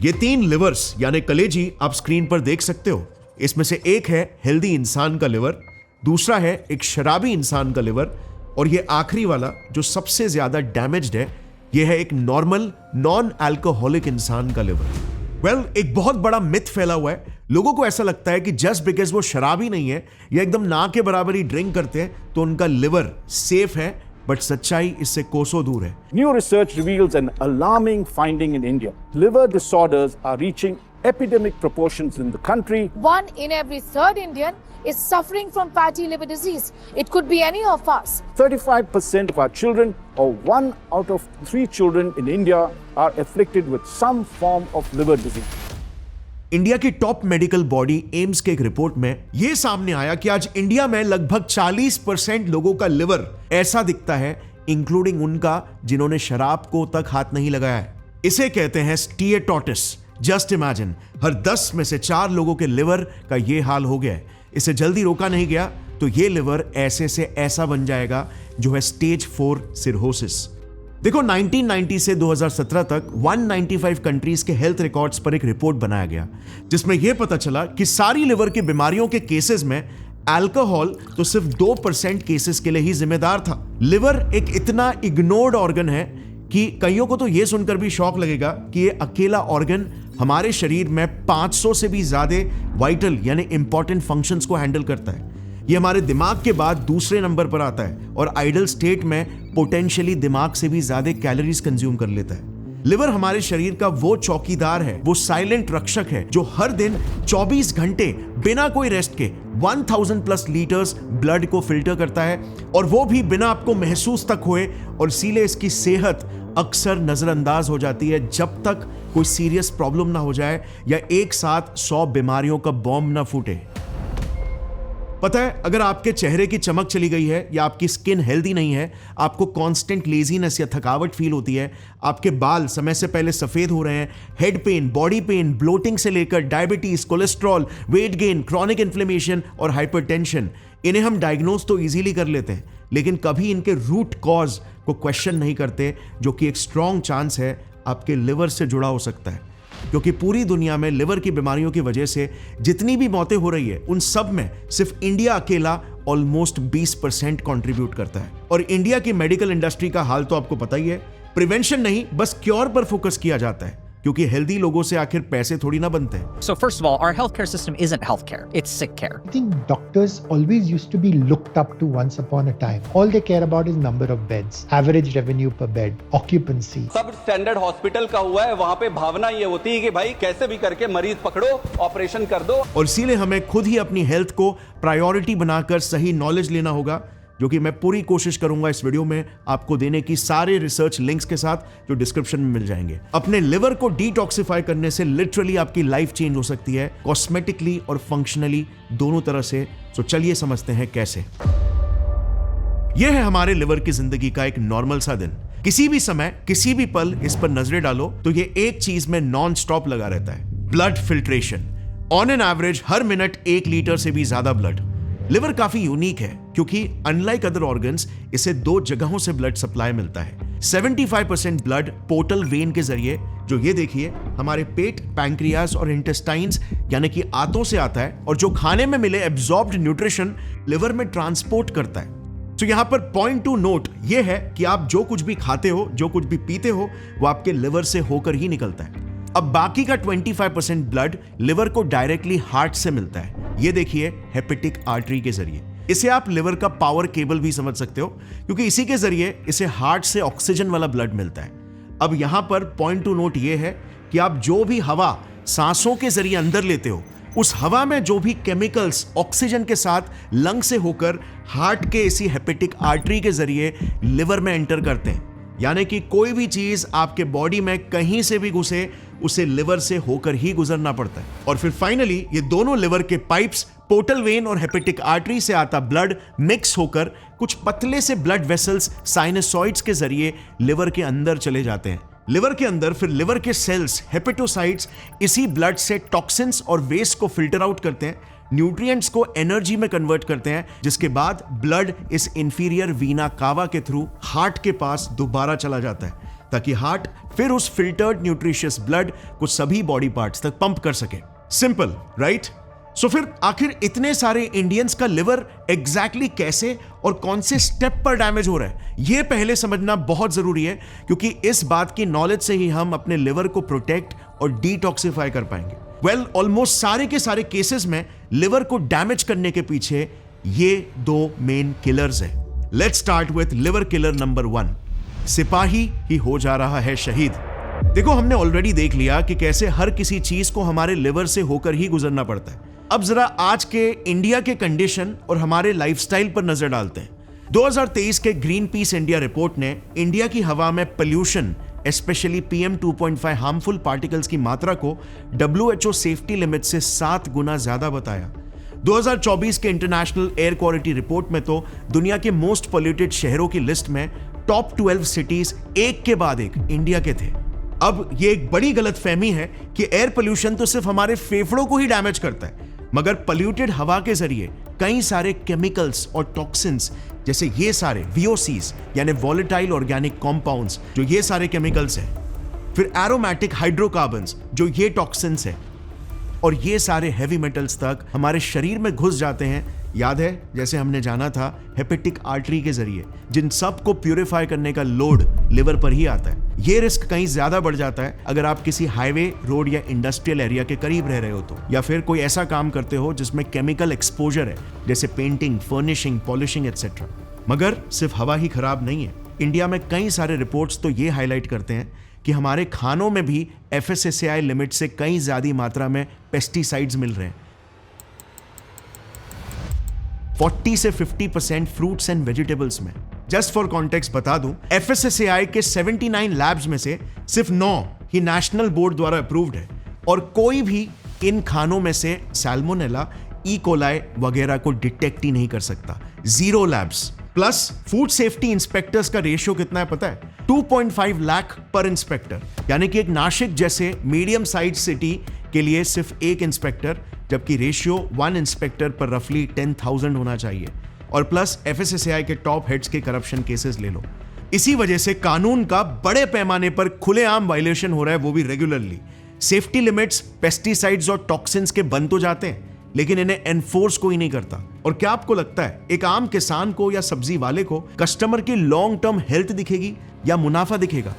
ये 3 लिवर्स यानी कलेजी आप स्क्रीन पर देख सकते हो। इसमें से एक है हेल्दी इंसान का लिवर, दूसरा है एक शराबी इंसान का लिवर, और ये आखिरी वाला जो सबसे ज्यादा डैमेज्ड है, ये है एक नॉर्मल नॉन अल्कोहलिक इंसान का लिवर। एक बहुत बड़ा मिथ फैला हुआ है। लोगों को ऐसा लगता है कि जस्ट बिकॉज वो शराबी नहीं है या एकदम ना के बराबर ही ड्रिंक करते हैं तो उनका लिवर सेफ है, बट सच्चाई इससे कोसों दूर है। New research reveals an alarming finding in India. Liver disorders are reaching epidemic proportions in the country. 1 in every 3rd Indian is suffering from fatty liver disease. It could be any of us. 35% of our children, or 1 out of 3 children in India, are afflicted with some form of liver disease. India की top medical body AIIMS के एक report में यह सामने आया कि आज India में लगभग 40% लोगों का लिवर ऐसा दिखता है, इंक्लूडिंग उनका जिन्होंने शराब को तक हाथ नहीं लगाया है। इसे कहते हैं स्टीएटोटिस। जस्ट इमेजिन, हर 10 में से 4 लोगों के लिवर का यह हाल हो गया है। इसे जल्दी रोका नहीं गया तो यह लिवर ऐसे से ऐसा बन जाएगा जो है स्टेज 4 सिरहोसिस। देखो, 1990 से 2017 तक 195 कंट्रीज के हेल्थ रिकॉर्ड्स पर एक रिपोर्ट बनाया गया जिसमें यह पता चला कि सारी लिवर की बीमारियों के केसेस में अल्कोहल तो सिर्फ 2% केसेस के लिए ही जिम्मेदार था। लिवर एक इतना इग्नोर्ड ऑर्गन है कि कईयों को तो यह सुनकर भी शौक लगेगा कि यह अकेला ऑर्गन हमारे शरीर में 500 से भी ज्यादा वाइटल यानी इंपॉर्टेंट फंक्शंस को हैंडल करता है। यह हमारे दिमाग के बाद दूसरे नंबर पर आता है और आइडल स्टेट में पोटेंशियली दिमाग से भी ज्यादा कैलोरीज कंज्यूम कर लेता है। लिवर हमारे शरीर का वो चौकीदार है, वो साइलेंट रक्षक है जो हर दिन 24 घंटे बिना कोई रेस्ट के 1000+ लीटर्स ब्लड को फिल्टर करता है, और वो भी बिना आपको महसूस तक हुए। और इसीलिए इसकी सेहत अक्सर नजरअंदाज हो जाती है जब तक कोई सीरियस प्रॉब्लम ना हो जाए या एक साथ 100 बीमारियों का बॉम्ब ना फूटे। पता है, अगर आपके चेहरे की चमक चली गई है या आपकी स्किन हेल्दी नहीं है, आपको कांस्टेंट लेजीनेस या थकावट फील होती है, आपके बाल समय से पहले सफेद हो रहे हैं, head pain, body pain, bloating से लेकर diabetes, cholesterol, weight gain, chronic inflammation और हाइपरटेंशन, इन्हें हम डायग्नोज तो इजीली कर लेते हैं, लेकिन कभी इनके रूट कॉज को क्वेश्चन नहीं करते, जो कि एक स्ट्रॉन्ग चांस है आपके लिवर से जुड़ा हो सकता है। क्योंकि पूरी दुनिया में लिवर की बीमारियों की वजह से जितनी भी मौतें हो रही है, उन सब में सिर्फ इंडिया अकेला ऑलमोस्ट 20% कंट्रीब्यूट करता है। और इंडिया की मेडिकल इंडस्ट्री का हाल तो आपको पता ही है। प्रिवेंशन नहीं, बस क्योर पर फोकस किया जाता है, क्योंकि हेल्दी लोगों से आखिर पैसे थोड़ी ना बनते हैं। So first of all, our healthcare system isn't healthcare, it's sick care. I think doctors always used to be looked up to once upon a time. All they care about is number of beds, average revenue per bed, occupancy. सब standard hospital का हुआ है, वहाँ पे भावना ये होती है कि भाई कैसे भी करके मरीज पकड़ो, ऑपरेशन कर दो। और इसीलिए हमें खुद ही अपनी हेल्थ को प्रायोरिटी बनाकर सही नॉलेज लेना होगा, जो कि मैं पूरी कोशिश करूंगा इस वीडियो में आपको देने की, सारे रिसर्च लिंक्स के साथ जो डिस्क्रिप्शन में मिल जाएंगे। अपने लिवर को डिटॉक्सिफाई करने से लिटरली आपकी लाइफ चेंज हो सकती है, कॉस्मेटिकली और फंक्शनली दोनों तरह से। तो चलिए समझते हैं कैसे। यह है हमारे लिवर की जिंदगी का एक नॉर्मल सा दिन। किसी भी समय, किसी भी पल इस पर नजरें डालो तो ये एक चीज में नॉन स्टॉप लगा रहता है, blood filtration. On an average her minute 1 litre से भी ज्यादा ब्लड। लिवर काफी यूनिक है क्योंकि अनलाइक अदर ऑर्गन्स इसे 2 जगहों से ब्लड सप्लाई मिलता है। 75% ब्लड पोर्टल वेन के जरिए, जो ये देखिए हमारे पेट, पैंक्रियास और इंटेस्टाइन्स यानी कि आंतों से आता है, और जो खाने में मिले एब्जॉर्ब्ड न्यूट्रिशन लिवर में ट्रांसपोर्ट करता है। तो यहां पर पॉइंट टू नोट ये है कि आप जो कुछ भी खाते हो, जो कुछ भी पीते हो, वो आपके लिवर से होकर ही निकलता है। अब बाकी का 25% ब्लड लिवर को डायरेक्टली हार्ट से मिलता है। ये देखिए हेपेटिक आर्टरी के जरिए। इसे आप लिवर का पावर केबल भी समझ सकते हो, क्योंकि इसी के जरिए इसे हार्ट से ऑक्सीजन वाला ब्लड मिलता है। अब यहां पर पॉइंट टू नोट ये है कि आप जो भी हवा सांसों के जरिए अंदर लेते हो, उस हवा में जो भी केमिकल्स ऑक्सीजन के साथ लंग से होकर हार्ट के इसी हेपेटिक आर्टरी के जरिए लिवर में एंटर करते हैं। यानी कि कोई भी चीज आपके बॉडी में कहीं से भी घुसे, उसे लिवर से होकर ही गुजरना पड़ता है। और फिर फाइनली ये दोनों लिवर के पाइप्स, पोर्टल वेन और हेपेटिक आर्टरी से आता ब्लड मिक्स होकर कुछ पतले से ब्लड वेसल्स, साइनसॉइड्स के जरिए लिवर के अंदर चले जाते हैं। लिवर के अंदर फिर लिवर के सेल्स, हेपेटोसाइट्स, इसी ब्लड से टॉक्सिन्स और वेस्ट को फिल्टर आउट करते हैं, न्यूट्रिएंट्स को एनर्जी में कन्वर्ट करते हैं, जिसके बाद ब्लड इस इंफीरियर वीना कावा के थ्रू हार्ट के पास दोबारा चला जाता है। ताकि हार्ट फिर उस फिल्टर्ड न्यूट्रिशियस ब्लड को सभी बॉडी पार्ट्स तक पंप कर सके। Simple, right? सो फिर आखिर इतने सारे इंडियंस का लिवर एग्जैक्टली कैसे और कौन से स्टेप पर डैमेज हो रहा है, यह पहले समझना बहुत जरूरी है, क्योंकि इस बात की नॉलेज से ही हम अपने लिवर को प्रोटेक्ट और डिटॉक्सिफाई कर पाएंगे। वेल, ऑलमोस्ट सारे के सारे केसेस में लिवर को डैमेज करने के पीछे ये दो मेन किलर्स हैं। Let's start with liver killer number 1। सिपाही ही हो जा रहा है शहीद। देखो, हमने ऑलरेडी देख लिया कि कैसे हर किसी चीज को हमारे लिवर से होकर ही गुजरना पड़ता है। अब जरा आज के इंडिया के कंडीशन और हमारे लाइफस्टाइल पर नजर डालते हैं। 2023 के ग्रीन पीस इंडिया रिपोर्ट ने इंडिया की हवा में pollution, specially PM 2.5 harmful particles की मात्रा को WHO सेफ्टी लिमिट से 7 गुना ज्यादा बताया। 2024 के इंटरनेशनल एयर क्वालिटी रिपोर्ट में तो दुनिया के मोस्ट पोल्यूटेड शहरों की लिस्ट में टॉप 12 सिटीज एक के बाद एक इंडिया के थे। अब ये एक बड़ी गलतफहमी है कि एयर पोल्यूशन तो सिर्फ हमारे फेफड़ों को ही डैमेज करता है, मगर पोल्यूटेड हवा के जरिए कई सारे केमिकल्स और टॉक्सिन्स, जैसे ये सारे VOCs यानी वॉलेटाइल ऑर्गेनिक कॉम्पाउंड्स, जो ये सारे केमिकल्स हैं, फिर एरोमेटिक हाइड्रोकार्बन्स जो ये टॉक्सिन्स हैं, और ये सारे हैवी मेटल्स तक हमारे शरीर में घुस जाते हैं। याद है, जैसे हमने जाना था हेपेटिक आर्टरी के जरिए, जिन सब को प्यूरिफाई करने का लोड लिवर पर ही आता है। ये रिस्क कहीं ज्यादा बढ़ जाता है अगर आप किसी हाईवे, रोड या इंडस्ट्रियल एरिया के करीब रह रहे हो तो, या फिर कोई ऐसा काम करते हो जिसमें केमिकल एक्सपोजर है, जैसे पेंटिंग, फर्निशिंग, पॉलिशिंग एटसेट्रा। मगर सिर्फ हवा ही खराब नहीं है। इंडिया में कई सारे रिपोर्ट्स तो ये हाईलाइट करते हैं कि हमारे खानों में भी FSSAI लिमिट से कई ज्यादा मात्रा में पेस्टिसाइड्स मिल रहे हैं। 40 से 50% फ्रूट्स एंड वेजिटेबल्स में। जस्ट फॉर कॉन्टेक्स्ट बता दूं, FSSAI के 79 लैब्स में से सिर्फ 9 ही नेशनल बोर्ड द्वारा अप्रूव्ड है, और कोई भी इन खानों में से सैल्मोनेला, ई कोलाई वगैरह को डिटेक्ट ही नहीं कर सकता। 0 labs. Plus food safety inspectors का रेशियो कितना है पता है? 2.5 लाख पर इंस्पेक्टर, यानी कि एक नासिक जैसे मीडियम साइज सिटी के लिए सिर्फ एक इंस्पेक्टर, जबकि रेशियो 1 इंस्पेक्टर पर रफली 10,000 होना चाहिए। और प्लस FSSAI के टॉप हेड्स के करप्शन केसेस ले लो। इसी वजह से कानून का बड़े पैमाने पर खुलेआम वायलेशन हो रहा है, वो भी रेगुलरली। सेफ्टी लिमिट्स, पेस्टिसाइड्स और टॉक्सिन्स के बन तो जाते हैं, लेकिन इन्हें एनफोर्स कोई नहीं करता। और क्या आपको लगता है एक आम किसान को या सब्जी वाले को कस्टमर की लॉन्ग टर्म हेल्थ दिखेगी या मुनाफा दिखेगा?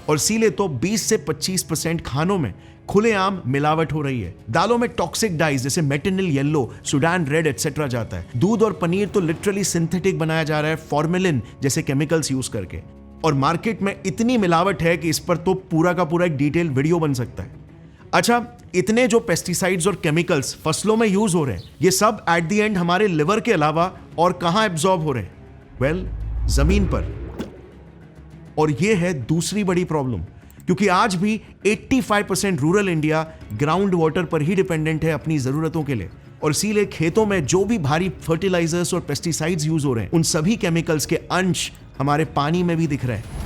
और इसीलिए तो 20 से 25% खानों में खुलेआम मिलावट हो रही है। दालों में टॉक्सिक डाइज जैसे मेटिनिल येलो, सुडान रेड एटसेट्रा जाता है। दूध और पनीर तो लिटरली सिंथेटिक बनाया जा रहा है फॉर्मेलिन जैसे केमिकल्स यूज करके। और मार्केट में इतनी मिलावट है कि इस पर तो पूरा का पूरा एक डिटेल वीडियो बन सकता है। अच्छा, इतने जो पेस्टिसाइड्स और केमिकल्स फसलों में यूज हो रहे हैं, ये सब एट द एंड हमारे लिवर के अलावा और कहां एब्जॉर्ब हो रहे हैं? वेल, जमीन पर। और ये है दूसरी बड़ी प्रॉब्लम, क्योंकि आज भी 85% रूरल इंडिया ग्राउंड वाटर पर ही डिपेंडेंट है अपनी जरूरतों के लिए। और इसीलिए खेतों में जो भी भारी फर्टिलाइजर्स और पेस्टिसाइड्स यूज हो रहे हैं, उन सभी केमिकल्स के अंश हमारे पानी में भी दिख रहे हैं।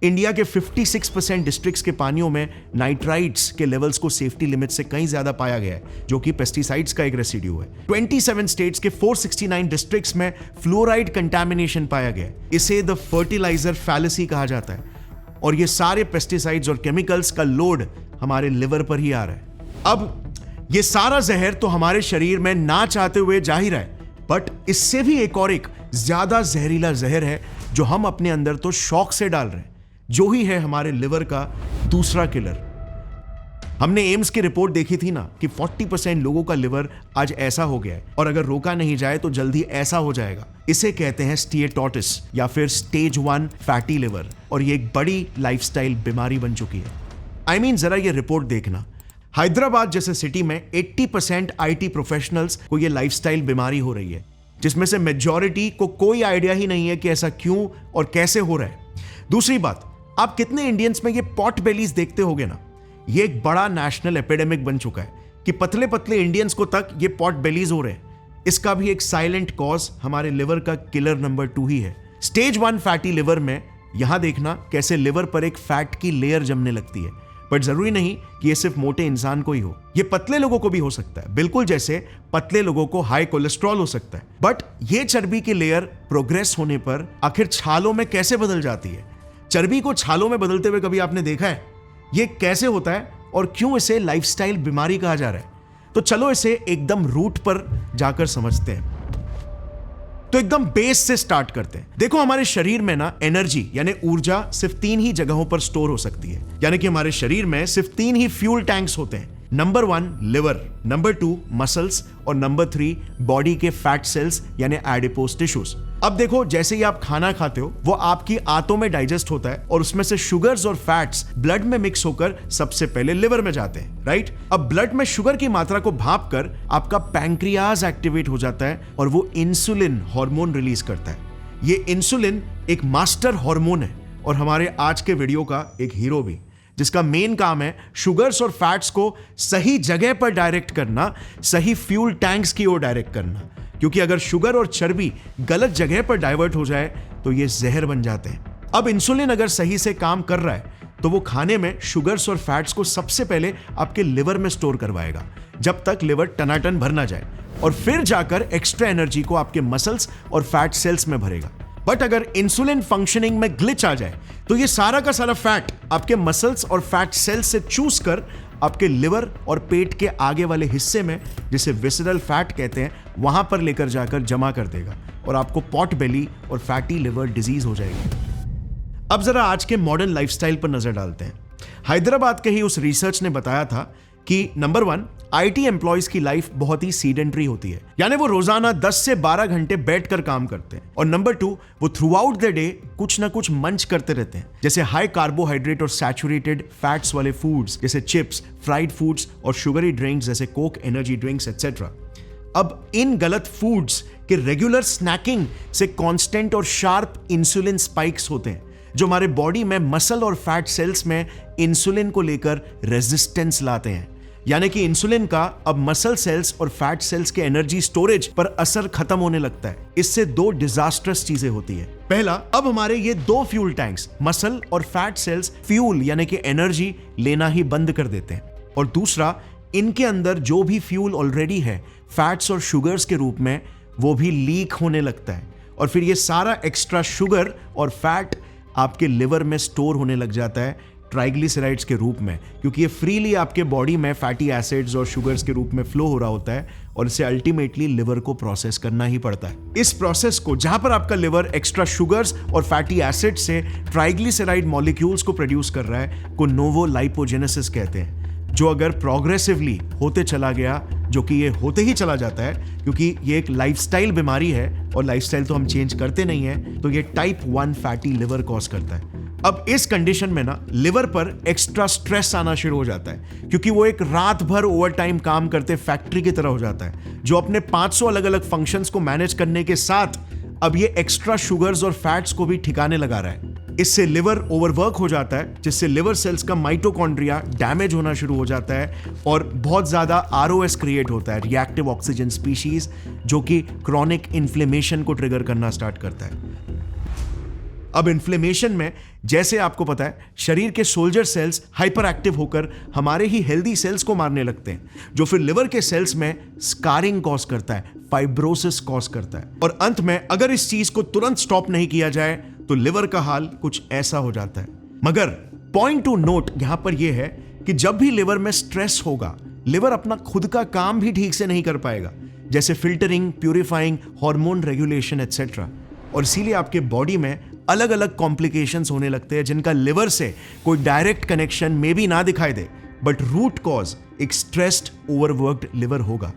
इंडिया के 56% डिस्ट्रिक्ट्स के पानियों में नाइट्राइट्स के लेवल्स को सेफ्टी लिमिट से कहीं ज्यादा पाया गया है, जो कि पेस्टिसाइड्स का एक रेसिड्यू है। 27 स्टेट्स के 469 डिस्ट्रिक्ट्स में फ्लोराइड कंटामिनेशन पाया गया है। इसे द फर्टिलाइजर फैलेसी कहा जाता है। और ये सारे पेस्टिसाइड्स और केमिकल्स का लोड हमारे लिवर पर ही आ रहा है। अब ये सारा जहर तो हमारे शरीर में ना चाहते हुए जा ही रहा है, बट इससे भी एक और एक ज्यादा जहरीला जहर है जो हम अपने अंदर तो शौक से डाल रहे हैं, जो ही है हमारे लिवर का दूसरा किलर। हमने एम्स की रिपोर्ट देखी थी ना कि 40% लोगों का लिवर आज ऐसा हो गया है, और अगर रोका नहीं जाए तो जल्दी ऐसा हो जाएगा। इसे कहते हैं स्टीएटोटिस या फिर स्टेज 1 फैटी लिवर, और ये एक बड़ी लाइफस्टाइल बीमारी बन चुकी है। जरा ये रिपोर्ट देखना। हैदराबाद जैसे सिटी में 80% IT प्रोफेशनल्स को ये लाइफस्टाइल बीमारी हो रही है, जिसमें से मेजॉरिटी को कोई आइडिया ही नहीं है कि ऐसा क्यों और कैसे हो रहा है। दूसरी बात, आप कितने इंडियंस में ये पॉट बेलीज देखते होगे ना? ये एक बड़ा नेशनल एपिडेमिक बन चुका है कि पतले पतले इंडियंस को तक ये पॉट बेलीज हो रहे हैं। इसका भी एक साइलेंट कॉज हमारे लिवर का किलर नंबर 2 ही है। स्टेज 1 फैटी लिवर में यहां देखना कैसे लिवर पर एक फैट की लेयर जमने लगती है। बट जरूरी नहीं कि ये सिर्फ मोटे इंसान को ही हो, ये पतले लोगों को भी हो सकता है, बिल्कुल जैसे पतले लोगों को हाई कोलेस्ट्रॉल हो सकता है। बट ये चर्बी की लेयर प्रोग्रेस होने पर आखिर छालों में कैसे बदल जाती है? चर्बी को छालों में बदलते हुए कभी आपने देखा है? ये कैसे होता है और क्यों इसे लाइफस्टाइल बीमारी कहा जा रहा है? तो चलो इसे एकदम रूट पर जाकर समझते हैं। तो एकदम बेस से स्टार्ट करते हैं। देखो, हमारे शरीर में ना एनर्जी यानी ऊर्जा सिर्फ 3 ही जगहों पर स्टोर हो सकती है। यानी कि हमारे शरीर में सिर्फ 3 ही फ्यूल टैंक्स होते हैं। नंबर 1 लिवर, नंबर 2 मसल्स और नंबर 3 बॉडी के फैट सेल्स यानी एडिपोज टिश्यूज। अब देखो, जैसे ही आप खाना खाते हो वो आपकी आंतों में डाइजेस्ट होता है और उसमें से शुगर्स और फैट्स ब्लड में मिक्स होकर सबसे पहले लिवर में जाते हैं, राइट? अब ब्लड में शुगर की मात्रा को भाप कर आपका पैंक्रियाज एक्टिवेट हो जाता है और वो इंसुलिन हार्मोन रिलीज करता है। ये इंसुलिन एक मास्टर हार्मोन है और हमारे आज के वीडियो का एक हीरो भी, जिसका मेन काम है शुगर्स और फैट्स को सही जगह पर डायरेक्ट करना, सही फ्यूल टैंक्स की ओर डायरेक्ट करना। क्योंकि अगर शुगर और चर्बी गलत जगह पर डाइवर्ट हो जाए तो ये जहर बन जाते हैं। अब इंसुलिन अगर सही से काम कर रहा है तो वो खाने में शुगर्स और फैट्स को सबसे पहले आपके लिवर में स्टोर करवाएगा जब तक लिवर टनाटन भर ना जाए, और फिर जाकर एक्स्ट्रा एनर्जी को आपके मसल्स और फैट सेल्स में भरेगा। बट अगर इंसुलिन फंक्शनिंग में ग्लिच आ जाए तो ये सारा का सारा फैट आपके मसल्स और फैट सेल्स से चूस कर आपके लिवर और पेट के आगे वाले हिस्से में, जिसे विसरल फैट कहते हैं, वहां पर लेकर जाकर जमा कर देगा और आपको पॉट बेली और फैटी लिवर डिजीज हो जाएगी। अब जरा आज के मॉडर्न लाइफस्टाइल पर नजर डालते हैं। हैदराबाद के ही उस रिसर्च ने बताया था कि नंबर 1 आईटी एम्प्लॉयज की लाइफ बहुत ही सीडेंटरी होती है, यानी वो रोजाना 10 से 12 घंटे बैठकर काम करते हैं। और नंबर 2 वो थ्रू आउट द डे कुछ ना कुछ मंच करते रहते हैं, जैसे हाई कार्बोहाइड्रेट और सैचुरेटेड फैट्स वाले फूड्स जैसे चिप्स, फ्राइड फूड्स और शुगरी ड्रिंक्स जैसे कोक, एनर्जी ड्रिंक्स एटसेट्रा। अब इन गलत फूड्स के रेगुलर स्नैकिंग से कांस्टेंट और शार्प इंसुलिन स्पाइक्स होते हैं, जो हमारे बॉडी में मसल और फैट सेल्स में इंसुलिन को लेकर रेजिस्टेंस लाते हैं। यानी कि इंसुलिन का अब मसल सेल्स और फैट सेल्स के एनर्जी स्टोरेज पर असर खत्म होने लगता है। इससे 2 डिजास्टर्स चीजें होती है। पहला, अब हमारे ये 2 फ्यूल टैंक्स मसल और फैट सेल्स फ्यूल यानी कि एनर्जी लेना ही बंद कर देते हैं, और दूसरा, इनके अंदर जो भी फ्यूल ऑलरेडी है फैट्स और शुगर्स के रूप में, वो भी लीक होने लगता है और फिर ये सारा एक्स्ट्रा शुगर और फैट आपके लिवर में स्टोर होने लग जाता है ट्राइग्लिसराइड्स के रूप में, क्योंकि ये फ्रीली आपके बॉडी में फैटी एसिड्स और शुगर्स के रूप में फ्लो हो रहा होता है और इसे अल्टीमेटली लिवर को प्रोसेस करना ही पड़ता है। इस प्रोसेस को, जहां पर आपका लिवर एक्स्ट्रा शुगर्स और फैटी एसिड से ट्राइग्लिसराइड मॉलिक्यूल्स को प्रोड्यूस कर रहा है, को नोवोलाइपोजेनेसिस कहते हैं, जो अगर प्रोग्रेसिवली होते चला गया, जो कि ये होते ही चला जाता है क्योंकि ये एक लाइफस्टाइल बीमारी है और लाइफस्टाइल तो हम चेंज करते नहीं हैं, तो ये टाइप 1 फैटी लिवर कॉज करता है। अब इस कंडीशन में ना लिवर पर एक्स्ट्रा स्ट्रेस आना शुरू हो जाता है, क्योंकि वो एक रात भर ओवर टाइम काम करते फैक्ट्री की तरह हो जाता है, जो अपने 500 अलग अलग फंक्शंस को मैनेज करने के साथ अब ये एक्स्ट्रा शुगर्स और फैट्स को भी ठिकाने लगा रहा है। इससे लिवर ओवरवर्क हो जाता है, जिससे लिवर सेल्स का माइटोकॉन्ड्रिया डैमेज होना शुरू हो जाता है और बहुत ज्यादा आरओएस क्रिएट होता है, रिएक्टिव ऑक्सीजन स्पीशीज, जो कि क्रॉनिक इन्फ्लेमेशन को ट्रिगर करना स्टार्ट करता है। अब इन्फ्लेमेशन में, जैसे आपको पता है, शरीर के सोल्जर सेल्स हाइपर एक्टिव होकर हमारे ही हेल्दी सेल्स को मारने लगते हैं, जो फिर लिवर के सेल्स में स्कारिंग कॉज करता है, फाइब्रोसिस कॉज करता है, और अंत में अगर इस चीज को तुरंत स्टॉप नहीं किया जाए तो लिवर का हाल कुछ ऐसा हो जाता है। मगर पॉइंट टू नोट यहां पर यह है कि जब भी लिवर में स्ट्रेस होगा, लिवर अपना खुद का काम भी ठीक से नहीं कर पाएगा, जैसे filtering, purifying, hormone regulation etcetera, और इसीलिए आपके बॉडी में अलग अलग कॉम्प्लिकेशंस होने लगते हैं, जिनका लिवर से कोई डायरेक्ट कनेक्शन में भी ना दिखाई दे, बट रूट कॉज एक स्ट्रेस्ड ओवरवर्क्ड लिवर होगा।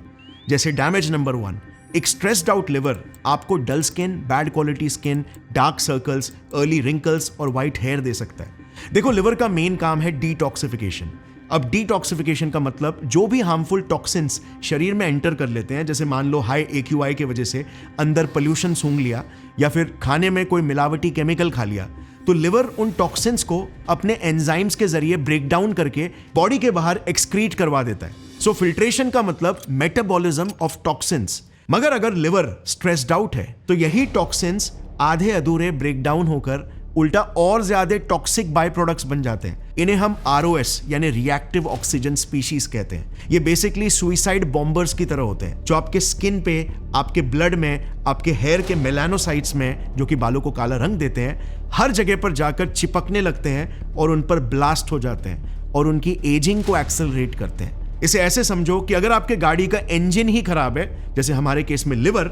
जैसे डैमेज नंबर 1, एक स्ट्रेस्ड आउट लिवर आपको dull skin, bad quality skin, dark circles, early wrinkles और व्हाइट हेयर दे सकता है। देखो, लिवर का मेन काम है डिटॉक्सिफिकेशन। अब डिटॉक्सिफिकेशन का मतलब जो भी हार्मफुल टॉक्सिन्स शरीर में एंटर कर लेते हैं, जैसे मान लो हाई AQI की वजह से अंदर पोल्यूशन सूंघ लिया या फिर खाने में कोई मिलावटी केमिकल खा लिया, तो लिवर उन टॉक्सिन्स को अपने एंजाइम्स के जरिए ब्रेक डाउन करके बॉडी के बाहर एक्सक्रीट करवा देता है। सो फिल्ट्रेशन का मतलब मेटाबॉलिज्म ऑफ टॉक्सिन्स। मगर अगर लिवर स्ट्रेस्ड आउट है तो यही टॉक्सिन्स आधे अधूरे ब्रेक डाउन होकर उल्टा और ज्यादा टॉक्सिक बाय प्रोडक्ट्स बन जाते हैं, इन्हें हम ROS यानी रिएक्टिव ऑक्सीजन स्पीशीज कहते हैं। ये बेसिकली सुइसाइड बॉम्बर्स की तरह होते हैं जो आपके स्किन पे, आपके ब्लड में, आपके हेयर के मेलानोसाइट्स में, जो कि बालों को काला रंग देते हैं, हर जगह पर जाकर चिपकने लगते हैं और उन पर ब्लास्ट हो जाते हैं और उनकी एजिंग को एक्सेलरेट करते हैं। इसे ऐसे समझो कि अगर आपके गाड़ी का इंजन ही खराब है, जैसे हमारे केस में लिवर,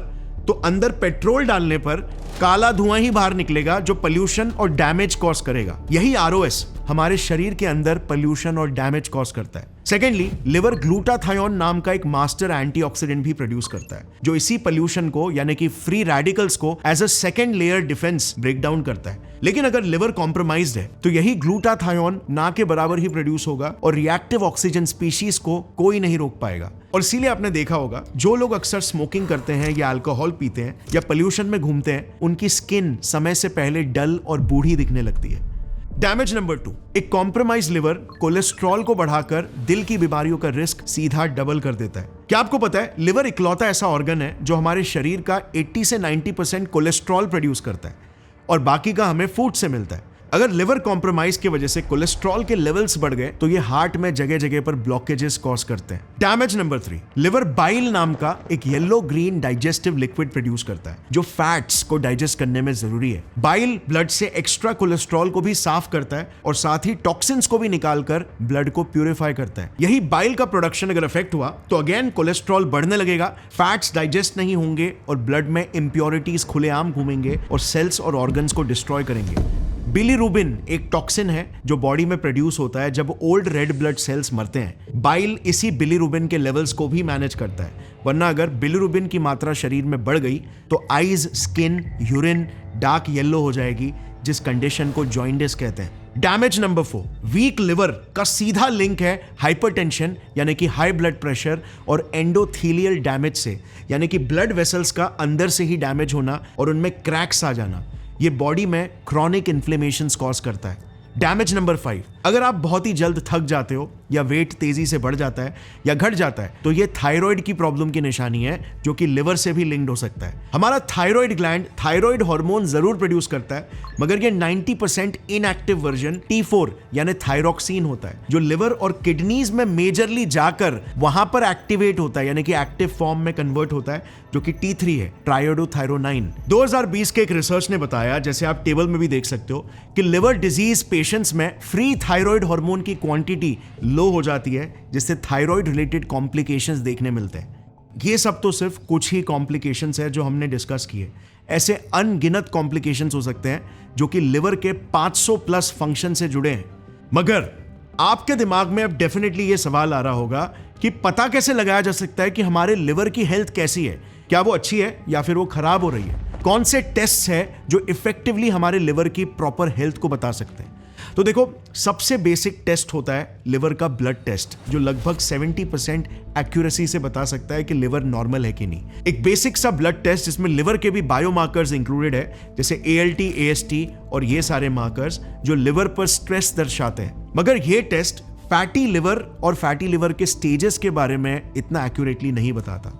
तो अंदर पेट्रोल डालने पर काला धुआं ही बाहर निकलेगा जो पोल्यूशन और डैमेज कॉज करेगा। यही ROS हमारे शरीर के अंदर पोल्यूशन और डैमेज कॉज करता है। सेकेंडली, लिवर ग्लूटाथायोन नाम का एक मास्टर एंटीऑक्सीडेंट भी प्रोड्यूस करता है जो इसी पोल्यूशन को यानी कि फ्री रेडिकल्स को as a second layer defence break down करता है। लेकिन अगर लिवर कॉम्प्रोमाइज्ड है तो यही ग्लूटाथायोन ना के बराबर ही प्रोड्यूस होगा और रिएक्टिव ऑक्सीजन स्पीशीज को कोई नहीं रोक पाएगा। और इसीलिए आपने देखा होगा जो लोग अक्सर स्मोकिंग करते हैं या अल्कोहल पीते हैं या पोल्यूशन में घूमते हैं, उनकी स्किन समय से पहले डल और बूढ़ी दिखने लगती है। डैमेज नंबर 2, एक कॉम्प्रोमाइज लिवर कोलेस्ट्रॉल को बढ़ाकर दिल की बीमारियों का रिस्क सीधा डबल कर देता है। क्या आपको पता है लिवर इकलौता ऐसा ऑर्गन है जो हमारे शरीर का 80 से 90% कोलेस्ट्रॉल प्रोड्यूस करता है और बाकी का हमें फूड से मिलता है। अगर लिवर कॉम्प्रोमाइज की वजह से कोलेस्ट्रॉल के लेवल्स बढ़ गए तो ये हार्ट में जगह जगह पर ब्लॉकेजेस कॉज करते हैं। डैमेज नंबर 3, लिवर बाइल नाम का एक yellow green digestive liquid produce करता है जो फैट्स को डाइजेस्ट करने में जरूरी है। बाइल ब्लड से एक्स्ट्रा कोलेस्ट्रॉल को भी साफ करता है और साथ ही टॉक्सिन्स को भी निकालकर ब्लड को प्यूरिफाई करता है। यही बाइल का प्रोडक्शन अगर अफेक्ट हुआ तो अगेन कोलेस्ट्रॉल बढ़ने लगेगा, फैट्स डाइजेस्ट नहीं होंगे और ब्लड में इंप्योरिटीज खुलेआम घूमेंगे और सेल्स और ऑर्गन्स को डिस्ट्रॉय करेंगे। बिलीरुबिन एक टॉक्सिन है जो बॉडी में प्रोड्यूस होता है जब ओल्ड रेड ब्लड सेल्स मरते हैं। बाइल इसी बिलीरुबिन के लेवल्स को भी मैनेज करता है, वरना अगर बिलीरुबिन की मात्रा शरीर में बढ़ गई तो eyes, skin, urine dark yellow हो जाएगी, जिस कंडीशन को जॉइंडिस कहते हैं। डैमेज नंबर 4, वीक लिवर का सीधा लिंक है हाइपरटेंशन यानी कि हाई ब्लड प्रेशर और एंडोथेलियल डैमेज से, यानी कि ब्लड वेसल्स का अंदर से ही डैमेज होना और उनमें क्रैक्स आ जाना। ये बॉडी में क्रॉनिक इन्फ्लेमेशंस कॉज करता है। डैमेज नंबर 5, अगर आप बहुत ही जल्द थक जाते हो या वेट तेजी से बढ़ जाता है या घट जाता है तो ये थायराइड की प्रॉब्लम की निशानी है जो कि लिवर से भी लिंक्ड हो सकता है। हमारा थायराइड ग्लैंड थायराइड हार्मोन जरूर प्रोड्यूस करता है, मगर ये 90% इनएक्टिव वर्जन T4 यानी थायरोक्सिन होता है जो लिवर और किडनीज में मेजरली जाकर वहां पर एक्टिवेट होता है, यानी कि एक्टिव फॉर्म में कन्वर्ट होता है, जो कि T3 है, ट्राइयोडोथायरोनाइन। 2020 के एक रिसर्च ने बताया, जैसे आप टेबल में भी देख सकते हो, कि लिवर डिजीज पेशेंट्स में फ्री थायराइड हार्मोन की क्वांटिटी लो हो जाती है, जिससे थायराइड रिलेटेड कॉम्प्लिकेशंस देखने मिलते हैं। ये सब तो सिर्फ कुछ ही कॉम्प्लिकेशंस है जो हमने डिस्कस किए। ऐसे अनगिनत कॉम्प्लिकेशंस हो सकते हैं जो कि लिवर के 500 प्लस फंक्शन से जुड़े हैं। मगर आपके दिमाग में अब डेफिनेटली ये सवाल आ रहा होगा कि पता कैसे लगाया जा सकता है कि हमारे लिवर की हेल्थ कैसी है, क्या वो अच्छी है या फिर वो खराब हो रही है? कौन से टेस्ट है जो इफेक्टिवली हमारे लिवर की प्रॉपर हेल्थ को बता सकते हैं? तो देखो, सबसे बेसिक टेस्ट होता है लिवर का ब्लड टेस्ट, जो लगभग 70% एक्यूरेसी से बता सकता है कि लिवर नॉर्मल है कि नहीं। एक बेसिक सा ब्लड टेस्ट जिसमें लिवर के भी बायोमार्कर्स इंक्लूडेड है, जैसे ALT, AST और ये सारे मार्कर्स जो लिवर पर स्ट्रेस दर्शाते हैं। मगर ये टेस्ट फैटी लिवर और फैटी लिवर के स्टेजेस के बारे में इतना एक्यूरेटली नहीं बताता।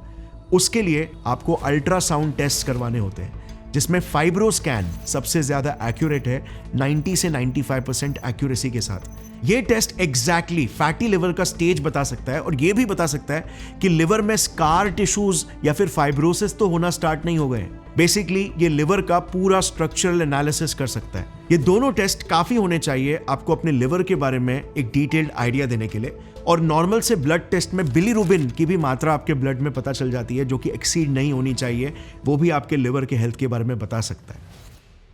उसके लिए आपको अल्ट्रासाउंड टेस्ट करवाने होते हैं, जिसमें फाइब्रोस्कैन सबसे ज्यादा एक्यूरेट है, 90 से 95% एक्यूरेसी के साथ। ये टेस्ट एग्जैक्टली फैटी लिवर का स्टेज बता सकता है और ये भी बता सकता है कि लिवर में स्कार टिश्यूज या फिर फाइब्रोसिस तो होना स्टार्ट नहीं हो गए। बेसिकली ये लिवर का पूरा स्ट्रक्चरल एनालिसिस कर सकता है। ये दोनों टेस्ट काफी होने चाहिए आपको अपने लिवर के बारे में एक डिटेल्ड आइडिया देने के लिए। और नॉर्मल से ब्लड टेस्ट में बिलीरुबिन की भी मात्रा आपके ब्लड में पता चल जाती है, जो कि एक्सीड नहीं होनी चाहिए, वो भी आपके लिवर के हेल्थ के बारे में बता सकता है।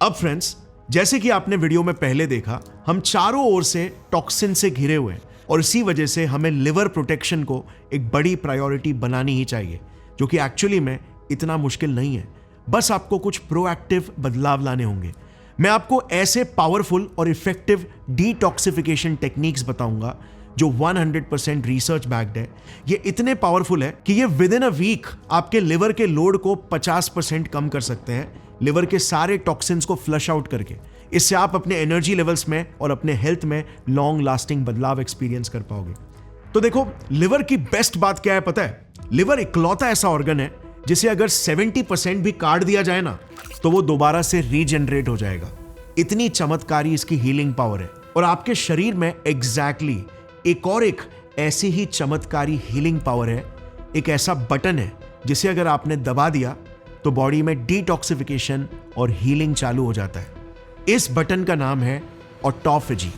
अब फ्रेंड्स, जैसे कि आपने वीडियो में पहले देखा, हम चारों ओर से टॉक्सिन से घिरे हुए हैं और इसी वजह से हमें लिवर प्रोटेक्शन को एक बड़ी प्रायोरिटी बनानी ही चाहिए, जो कि एक्चुअली में इतना मुश्किल नहीं है। बस आपको कुछ प्रोएक्टिव बदलाव लाने होंगे। मैं आपको ऐसे पावरफुल और इफेक्टिव डिटॉक्सिफिकेशन टेक्निक्स बताऊंगा जो 100% रिसर्च बैक्ड है। ये इतने पावरफुल है कि ये विद इन अ वीक आपके लिवर के लोड को 50% कम कर सकते हैं, लिवर के सारे टॉक्सिन्स को फ्लश आउट करके। इससे आप अपने एनर्जी लेवल्स में और अपने हेल्थ में लॉन्ग लास्टिंग बदलाव एक्सपीरियंस कर पाओगे। तो देखो, लिवर की बेस्ट बात क्या है पता है? लिवर इकलौता ऐसा ऑर्गन है जिसे अगर 70% भी काट दिया जाए ना, तो वो दोबारा से रीजनरेट हो जाएगा। इतनी चमत्कारी इसकी हीलिंग पावर है। और आपके शरीर में एग्जैक्टली एक ऐसी ही चमत्कारी हीलिंग पावर है, एक ऐसा बटन है जिसे अगर आपने दबा दिया तो बॉडी में डिटॉक्सिफिकेशन और हीलिंग चालू हो जाता है। इस बटन का नाम है ऑटोफेजी।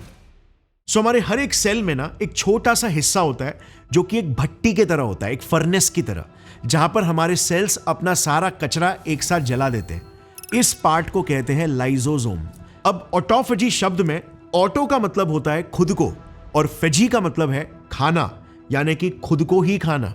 सो हमारे हर एक सेल में ना एक छोटा सा हिस्सा होता है जो कि एक भट्टी की तरह होता है, एक फर्नेस की तरह, जहां पर हमारे सेल्स अपना सारा कचरा एक साथ जला देते हैं। इस पार्ट को कहते हैं लाइसोसोम। अब ऑटोफेजी शब्द में ऑटो का मतलब होता है खुद को और फेजी का मतलब है खाना, यानी कि खुद को ही खाना।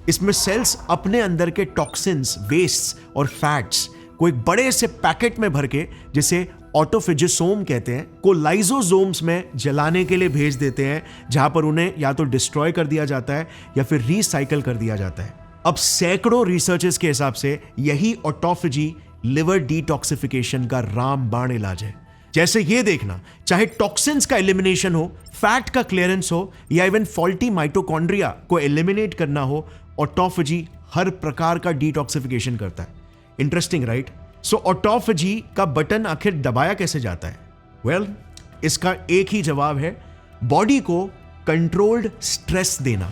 इसमें सेल्स अपने अंदर के टॉक्सिन्स, वेस्ट्स और फैट्स को एक बड़े से पैकेट में भर के, जिसे ऑटोफेजिसोम कहते हैं, को लाइसोसोम्स में जलाने के लिए भेज देते हैं, जहां पर उन्हें या तो डिस्ट्रॉय कर दिया जाता है या फिर रिसाइकल कर दिया जाता है। अब सैकड़ों रिसर्चर्स के हिसाब से यही ऑटोफेजी लिवर डिटॉक्सिफिकेशन का रामबाण इलाज है। जैसे ये देखना, चाहे टॉक्सिन्स का एलिमिनेशन हो, फैट का क्लियरेंस हो या इवन फॉल्टी माइटोकॉन्ड्रिया को एलिमिनेट करना हो, ऑटोफेजी हर प्रकार का डिटॉक्सिफिकेशन करता है। Interesting right? सो ऑटोफेजी का बटन आखिर दबाया कैसे जाता है? वेल, इसका एक ही जवाब है, बॉडी को कंट्रोल्ड स्ट्रेस देना,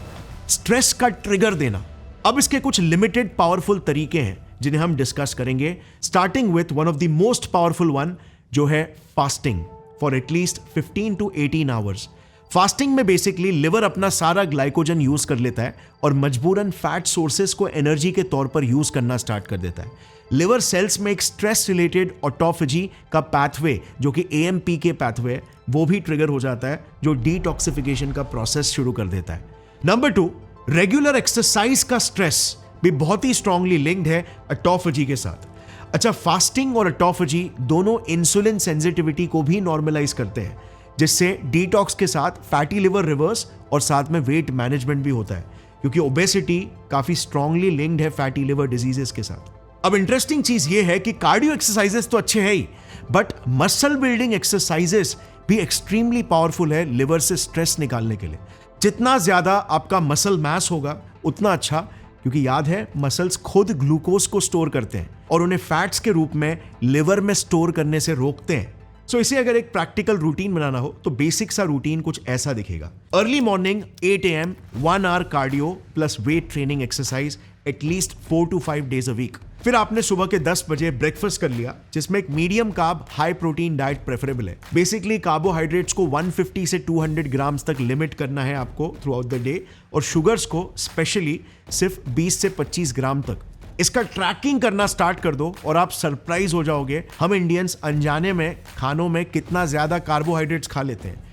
स्ट्रेस का ट्रिगर देना। अब इसके कुछ लिमिटेड पावरफुल तरीके हैं जिन्हें हम डिस्कस करेंगे, starting with one of the most powerful one, जो है fasting for at least 15 to 18 hours. Fasting में बेसिकली लिवर अपना सारा ग्लाइकोजन यूज कर लेता है और मजबूरन फैट सोर्सेस को एनर्जी के तौर पर यूज करना स्टार्ट कर देता है। लिवर सेल्स में एक स्ट्रेस रिलेटेड ऑटोफेजी का पैथवे, जो कि AMPK पैथवे, वो भी ट्रिगर हो जाता है, जो डिटॉक्सिफिकेशन का प्रोसेस शुरू कर देता है। नंबर 2, रेगुलर एक्सरसाइज का स्ट्रेस भी बहुत ही स्ट्रांगली लिंक्ड है ऑटोफेजी के साथ। अच्छा, फास्टिंग और ऑटोफेजी दोनों इंसुलिन सेंसिटिविटी को भी नॉर्मलाइज करते हैं, जिससे डिटॉक्स के साथ फैटी लिवर रिवर्स और साथ में वेट मैनेजमेंट भी होता है, क्योंकि ओबेसिटी काफी स्ट्रांगली लिंक्ड है फैटी लिवर डिजीजेस के साथ। अब इंटरेस्टिंग चीज ये है कि कार्डियो एक्सरसाइजेस तो अच्छे हैं ही, बट मसल बिल्डिंग एक्सरसाइजेस भी एक्सट्रीमली पावरफुल है लिवर से स्ट्रेस निकालने के लिए। जितना ज्यादा आपका मसल मास होगा उतना अच्छा, क्योंकि याद है मसल्स खुद ग्लूकोज को स्टोर करते हैं और उन्हें फैट्स के रूप में लिवर में स्टोर करने से रोकते हैं। सो इसे अगर एक प्रैक्टिकल रूटीन बनाना हो तो बेसिक सा रूटीन कुछ ऐसा दिखेगा। Early morning 8 AM 1 hour cardio plus weight training exercise at least 4 to 5 days a week। फिर आपने सुबह के 10 बजे ब्रेकफास्ट कर लिया, जिसमें एक medium carb high protein diet preferable है। बेसिकली कार्बोहाइड्रेट्स को 150 से 200 ग्राम्स तक लिमिट करना है आपको थ्रू आउट द डे, और शुगर्स को स्पेशली सिर्फ 20 से 25 ग्राम तक। इसका ट्रैकिंग करना स्टार्ट कर दो और आप सरप्राइज हो जाओगे हम इंडियंस अनजाने में खानों में कितना ज्यादा कार्बोहाइड्रेट्स खा लेते हैं।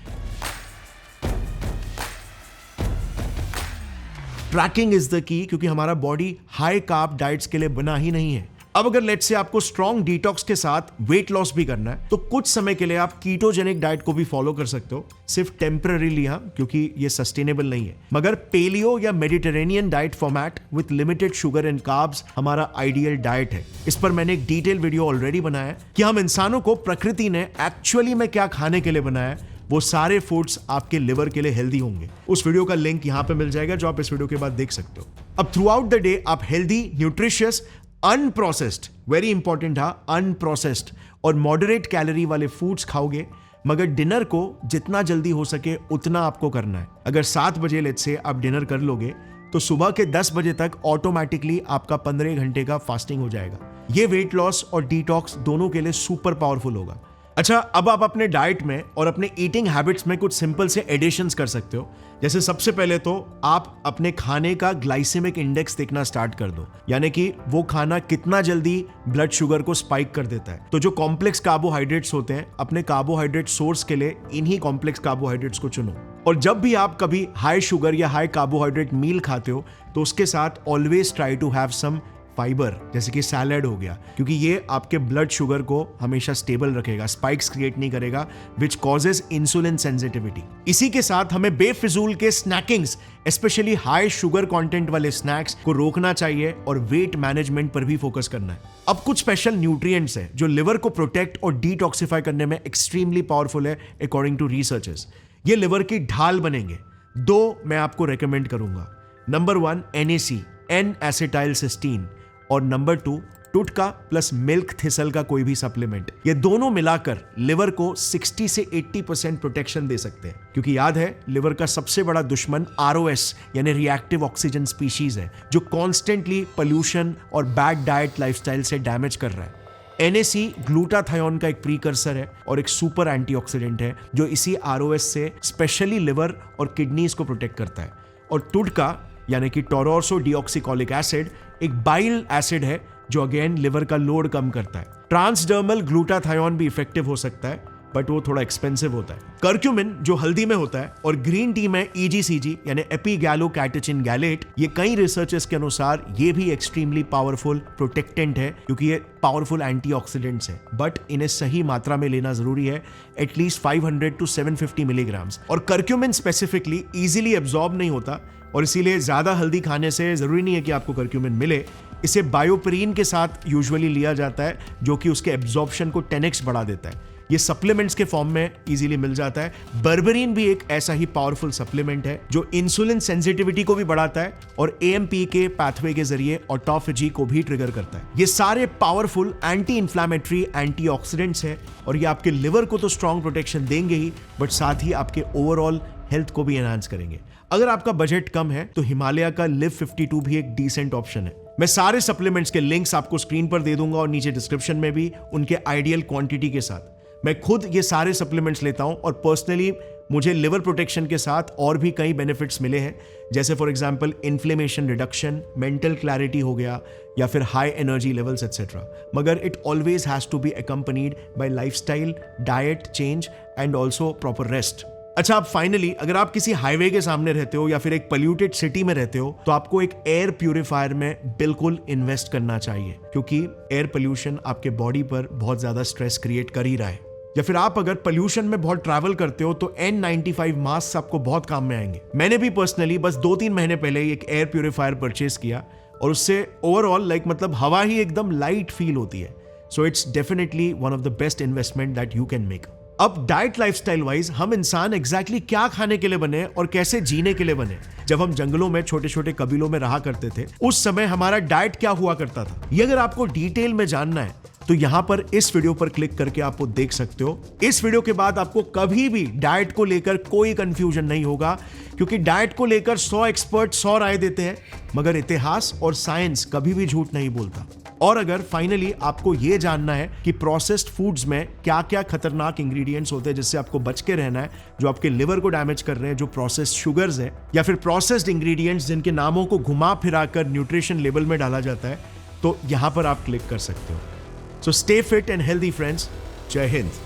ट्रैकिंग इज द की, क्योंकि हमारा बॉडी हाई कार्ब डाइट्स के लिए बना ही नहीं है। अब अगर लेट्स से आपको स्ट्रॉन्ग डिटॉक्स के साथ वेट लॉस भी करना है, तो कुछ समय के लिए आप कीटोजेनिक डाइट को भी फॉलो कर सकते हो, सिर्फ टेम्पररीली, हाँ, क्योंकि ये सस्टेनेबल नहीं है। मगर पेलियो या Mediterranean diet format with limited sugar and carbs हमारा आइडियल डाइट है। इस पर मैंने एक डिटेल वीडियो ऑलरेडी बनाया है कि हम इंसानों को प्रकृति ने एक्चुअली में क्या खाने के लिए बनाया है, वो सारे फूड्स आपके लिवर के लिए हेल्दी होंगे। उस वीडियो का लिंक यहां पे मिल जाएगा, जो आप इस वीडियो के बाद देख सकते हो। अब थ्रू आउट द डे आप healthy, nutritious, unprocessed, very important, हाँ, अनप्रोसेस्ड और मॉडरेट कैलोरी वाले फूड्स खाओगे, मगर डिनर को जितना जल्दी हो सके उतना आपको करना है। अगर 7 बजे लेट्स से आप डिनर कर लोगे तो सुबह के 10 बजे तक ऑटोमेटिकली आपका 15 घंटे का फास्टिंग हो जाएगा। ये वेट लॉस और डिटॉक्स दोनों के लिए सुपर पावरफुल होगा। अच्छा, अब आप अपने डाइट में और अपने ईटिंग हैबिट्स में कुछ सिंपल से एडिशंस कर सकते हो। जैसे सबसे पहले तो आप अपने खाने का ग्लाइसेमिक इंडेक्स देखना स्टार्ट कर दो, यानी कि वो खाना कितना जल्दी ब्लड शुगर को स्पाइक कर देता है। तो जो कॉम्प्लेक्स कार्बोहाइड्रेट्स होते हैं, अपने कार्बोहाइड्रेट सोर्स के लिए इन्हीं कॉम्प्लेक्स कार्बोहाइड्रेट्स को चुनो। और जब भी आप कभी हाई शुगर या हाई कार्बोहाइड्रेट मील खाते हो तो उसके साथ always try to have some fibre, जैसे कि सैलेड हो गया, क्योंकि ये आपके ब्लड शुगर को हमेशा स्टेबल रखेगा, स्पाइक्स क्रिएट नहीं करेगा, विच कॉजेस इंसुलिन सेंसिटिविटी। इसी के साथ हमें बेफिजूल के snackings, specially high sugar content वाले स्नैक्स को रोकना चाहिए और वेट मैनेजमेंट पर भी फोकस करना है। अब कुछ स्पेशल न्यूट्रिएंट्स हैं जो लिवर को प्रोटेक्ट और डिटॉक्सिफाई करने में एक्सट्रीमली पावरफुल है अकॉर्डिंग टू रिसर्चर्स। ये लिवर की ढाल बनेंगे। 2 मैं आपको रेकमेंड करूंगा। नंबर 1 NAC, N-acetyl cysteine, और नंबर 2 टुटका प्लस मिल्क थिसल का कोई भी सप्लीमेंट, ये दोनों मिलाकर लिवर को 60 से 80% प्रोटेक्शन दे सकते हैं। क्योंकि याद है, लिवर का सबसे बड़ा दुश्मन ROS यानी रिएक्टिव ऑक्सीजन स्पीशीज है, जो कॉन्स्टेंटली पोल्यूशन और बैड डाइट लाइफस्टाइल से डैमेज कर रहा है। NAC ग्लूटाथायोन का एक प्रीकर्सर है और एक सुपर एंटीऑक्सीडेंट है जो इसी ROS से स्पेशली लिवर और किडनीज को प्रोटेक्ट करता है। और टुटका यानी कि टोरोसो डीऑक्सीकॉलिक एसिड एक बाइल एसिड है जो अगेन लिवर का लोड कम करता है। ट्रांसडर्मल ग्लूटाथायोन भी इफेक्टिव हो सकता है, बट वो थोड़ा एक्सपेंसिव होता है। कर्क्यूमिन जो हल्दी में होता है और ग्रीन टी में EGCG यानी एपिगैलोकैटेचिन गैलेट, ये कई रिसर्चर्स के अनुसार ये भी एक्सट्रीमली पावरफुल प्रोटेक्टेंट है क्योंकि ये पावरफुल एंटीऑक्सीडेंट्स है, बट इन्हें सही मात्रा में लेना जरूरी है, एटलीस्ट 500 to 750 मिलीग्राम्स। और कर्क्यूमिन स्पेसिफिकली इजीली एब्जॉर्ब नहीं होता और इसीलिए ज्यादा हल्दी खाने से जरूरी नहीं है कि आपको कर्क्यूमिन मिले। इसे बायोपेरिन के साथ यूजुअली लिया जाता है जो कि उसके एब्जॉर्प्शन को 10x बढ़ा देता है। ये सप्लीमेंट्स के फॉर्म में इजीली मिल जाता है। बर्बरीन भी एक ऐसा ही पावरफुल सप्लीमेंट है जो इंसुलिन सेंसिटिविटी को भी बढ़ाता है और AMP के पाथवे के जरिए ऑटोफेजी को भी ट्रिगर करता है। ये सारे पावरफुल एंटी इंफ्लेमेटरी एंटीऑक्सीडेंट्स हैं और ये आपके लिवर को तो स्ट्रॉन्ग प्रोटेक्शन देंगे ही, बट साथ ही आपके ओवरऑल हेल्थ को भी एनहांस करेंगे। अगर आपका बजट कम है तो हिमालय का लिव 52 भी एक डिसेंट ऑप्शन है। मैं सारे सप्लीमेंट्स के लिंक्स आपको स्क्रीन पर दे दूंगा और नीचे डिस्क्रिप्शन में भी उनके आइडियल क्वांटिटी के साथ। मैं खुद ये सारे सप्लीमेंट्स लेता हूं और पर्सनली मुझे लिवर प्रोटेक्शन के साथ और भी कई बेनिफिट्स मिले हैं, जैसे for example inflammation reduction, mental clarity हो गया या फिर हाई एनर्जी लेवल्स एटसेट्रा। मगर it always has to be accompanied by lifestyle, diet change and also proper rest. अच्छा, अब फाइनली अगर आप किसी हाईवे के सामने रहते हो या फिर एक पोल्यूटेड सिटी में रहते हो तो आपको एक एयर प्यूरिफायर में बिल्कुल इन्वेस्ट करना चाहिए, क्योंकि एयर पोल्यूशन आपके बॉडी पर बहुत ज्यादा स्ट्रेस क्रिएट कर ही रहा है। या फिर आप अगर पोल्यूशन में बहुत ट्रैवल करते हो तो N95 मास्क आपको बहुत काम में आएंगे। मैंने भी पर्सनली बस 2-3 महीने पहले ही एक एयर प्यूरिफायर परचेज किया और उससे ओवरऑल मतलब हवा ही एकदम लाइट फील होती है। So it's definitely one of the best investment that you can make. अब डाइट लाइफस्टाइल वाइज हम इंसान एग्जैक्टली क्या खाने के लिए बने और कैसे जीने के लिए बने। जब हम जंगलों में छोटे छोटे कबीलों में रहा करते थे उस समय हमारा डाइट क्या हुआ करता था, ये अगर आपको डिटेल में जानना है तो यहां पर इस वीडियो पर क्लिक करके आप वो देख सकते हो। इस वीडियो के बाद आपको कभी भी डाइट को लेकर कोई कंफ्यूजन नहीं होगा, क्योंकि डाइट को लेकर 100 एक्सपर्ट 100 राय देते हैं, मगर इतिहास और साइंस कभी भी झूठ नहीं बोलता। और अगर फाइनली आपको यह जानना है कि प्रोसेस्ड फूड्स में क्या क्या खतरनाक इंग्रेडिएंट्स होते हैं जिससे आपको बच के रहना है, जो आपके लिवर को डैमेज कर रहे हैं, जो प्रोसेस्ड शुगर्स है या फिर प्रोसेस्ड इंग्रेडिएंट्स जिनके नामों को घुमा फिराकर न्यूट्रिशन लेबल में डाला जाता है, तो यहां पर आप क्लिक कर सकते हो। So stay fit and healthy, friends. Jai Hind.